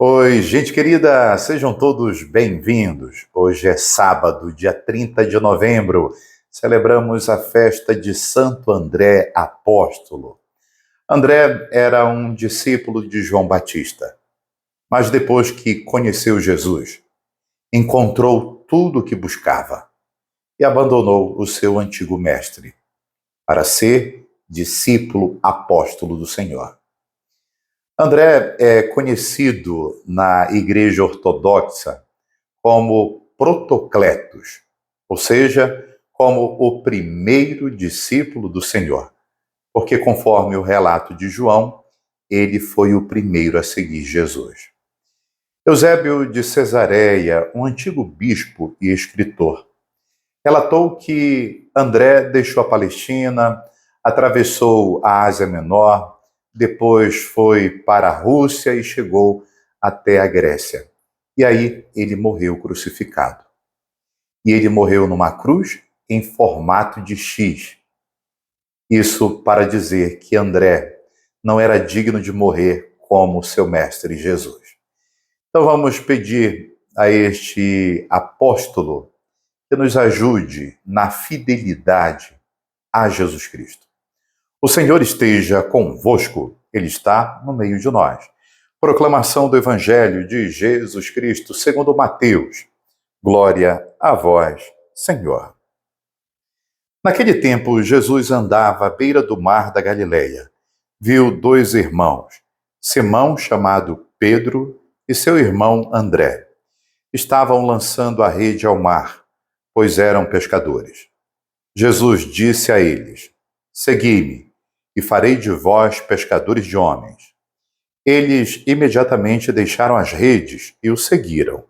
Oi, gente querida, sejam todos bem-vindos. Hoje é sábado, dia 30 de novembro. Celebramos a festa de Santo André Apóstolo. André era um discípulo de João Batista, mas depois que conheceu Jesus, encontrou tudo o que buscava e abandonou o seu antigo mestre para ser discípulo apóstolo do Senhor. André é conhecido na Igreja Ortodoxa como Protocletos, ou seja, como o primeiro discípulo do Senhor, porque, conforme o relato de João, ele foi o primeiro a seguir Jesus. Eusébio de Cesareia, um antigo bispo e escritor, relatou que André deixou a Palestina, atravessou a Ásia Menor, depois foi para a Rússia e chegou até a Grécia. E aí ele morreu crucificado. E ele morreu numa cruz em formato de X. Isso para dizer que André não era digno de morrer como seu mestre Jesus. Então vamos pedir a este apóstolo que nos ajude na fidelidade a Jesus Cristo. O Senhor esteja convosco, Ele está no meio de nós. Proclamação do Evangelho de Jesus Cristo segundo Mateus. Glória a vós, Senhor. Naquele tempo, Jesus andava à beira do mar da Galileia. Viu dois irmãos, Simão, chamado Pedro, e seu irmão André. Estavam lançando a rede ao mar, pois eram pescadores. Jesus disse a eles: Segui-me, e farei de vós pescadores de homens. Eles imediatamente deixaram as redes e o seguiram.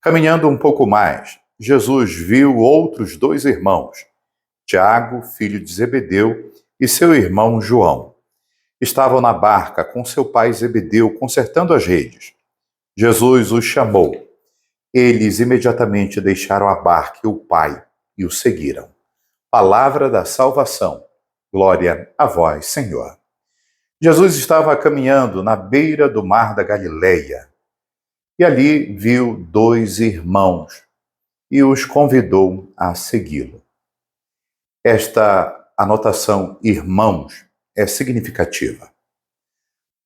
Caminhando um pouco mais, Jesus viu outros dois irmãos, Tiago, filho de Zebedeu, e seu irmão João. Estavam na barca com seu pai Zebedeu, consertando as redes. Jesus os chamou. Eles imediatamente deixaram a barca e o pai e o seguiram. Palavra da salvação. Glória a vós, Senhor. Jesus estava caminhando na beira do mar da Galileia e ali viu dois irmãos e os convidou a segui-lo. Esta anotação irmãos é significativa.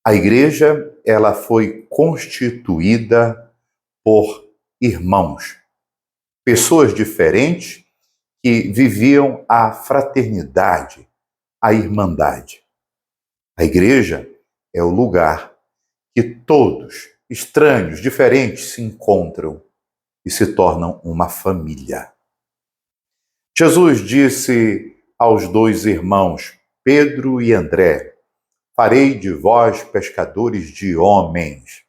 A igreja, ela foi constituída por irmãos, pessoas diferentes que viviam a fraternidade, a irmandade. A igreja é o lugar que todos, estranhos, diferentes, se encontram e se tornam uma família. Jesus disse aos dois irmãos, Pedro e André: Farei de vós pescadores de homens.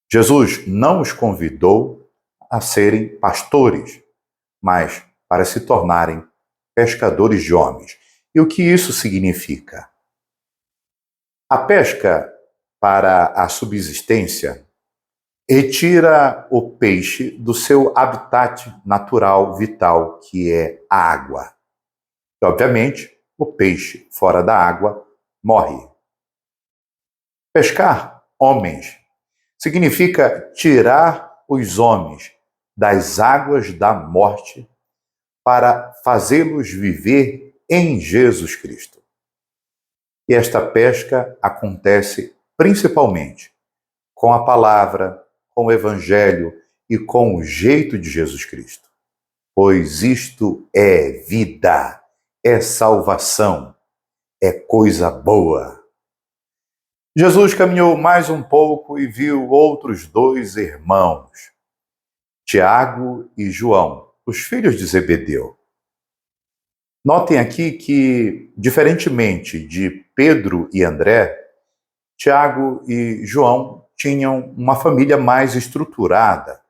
Jesus não os convidou a serem pastores, mas para se tornarem pescadores de homens. E o que isso significa? A pesca para a subsistência retira o peixe do seu habitat natural, vital, que é a água. E, obviamente, o peixe fora da água morre. Pescar homens significa tirar os homens das águas da morte para fazê-los viver em Jesus Cristo. E esta pesca acontece principalmente com a palavra, com o Evangelho e com o jeito de Jesus Cristo. Pois isto é vida, é salvação, é coisa boa. Jesus caminhou mais um pouco e viu outros dois irmãos, Tiago e João, os filhos de Zebedeu. Notem aqui que, diferentemente de Pedro e André, Tiago e João tinham uma família mais estruturada,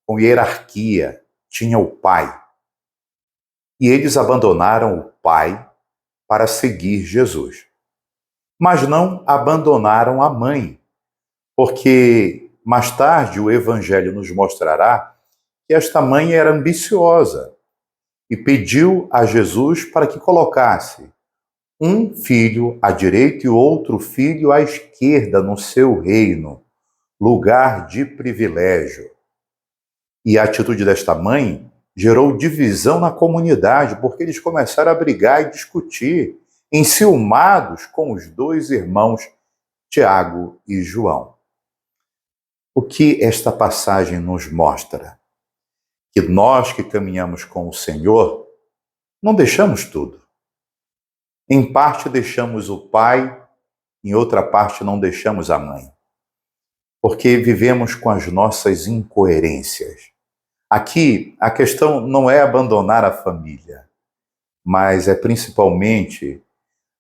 com hierarquia, tinha o pai. E eles abandonaram o pai para seguir Jesus. Mas não abandonaram a mãe, porque mais tarde o Evangelho nos mostrará que esta mãe era ambiciosa e pediu a Jesus para que colocasse um filho à direita e outro filho à esquerda no seu reino, lugar de privilégio. E a atitude desta mãe gerou divisão na comunidade, porque eles começaram a brigar e discutir, enciumados com os dois irmãos, Tiago e João. O que esta passagem nos mostra? Que nós que caminhamos com o Senhor, não deixamos tudo. Em parte deixamos o pai, em outra parte não deixamos a mãe. Porque vivemos com as nossas incoerências. Aqui, a questão não é abandonar a família, mas é principalmente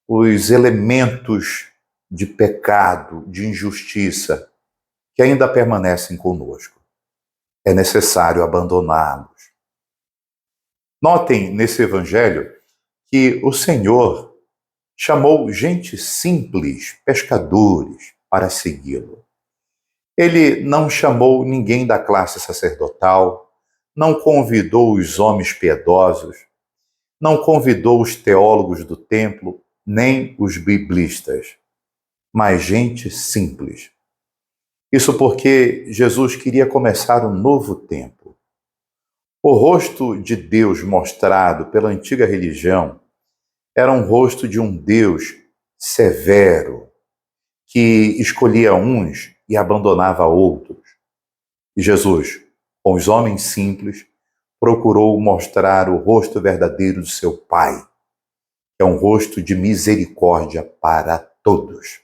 os elementos de pecado, de injustiça, que ainda permanecem conosco. É necessário abandoná-los. Notem nesse evangelho que o Senhor chamou gente simples, pescadores, para segui-lo. Ele não chamou ninguém da classe sacerdotal, não convidou os homens piedosos, não convidou os teólogos do templo, nem os biblistas, mas gente simples. Isso porque Jesus queria começar um novo tempo. O rosto de Deus mostrado pela antiga religião era um rosto de um Deus severo, que escolhia uns e abandonava outros. E Jesus, com os homens simples, procurou mostrar o rosto verdadeiro do seu Pai, que é um rosto de misericórdia para todos.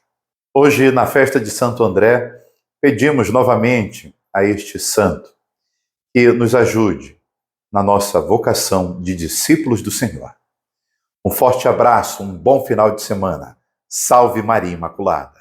Hoje, na festa de Santo André, pedimos novamente a este santo que nos ajude na nossa vocação de discípulos do Senhor. Um forte abraço, um bom final de semana. Salve Maria Imaculada!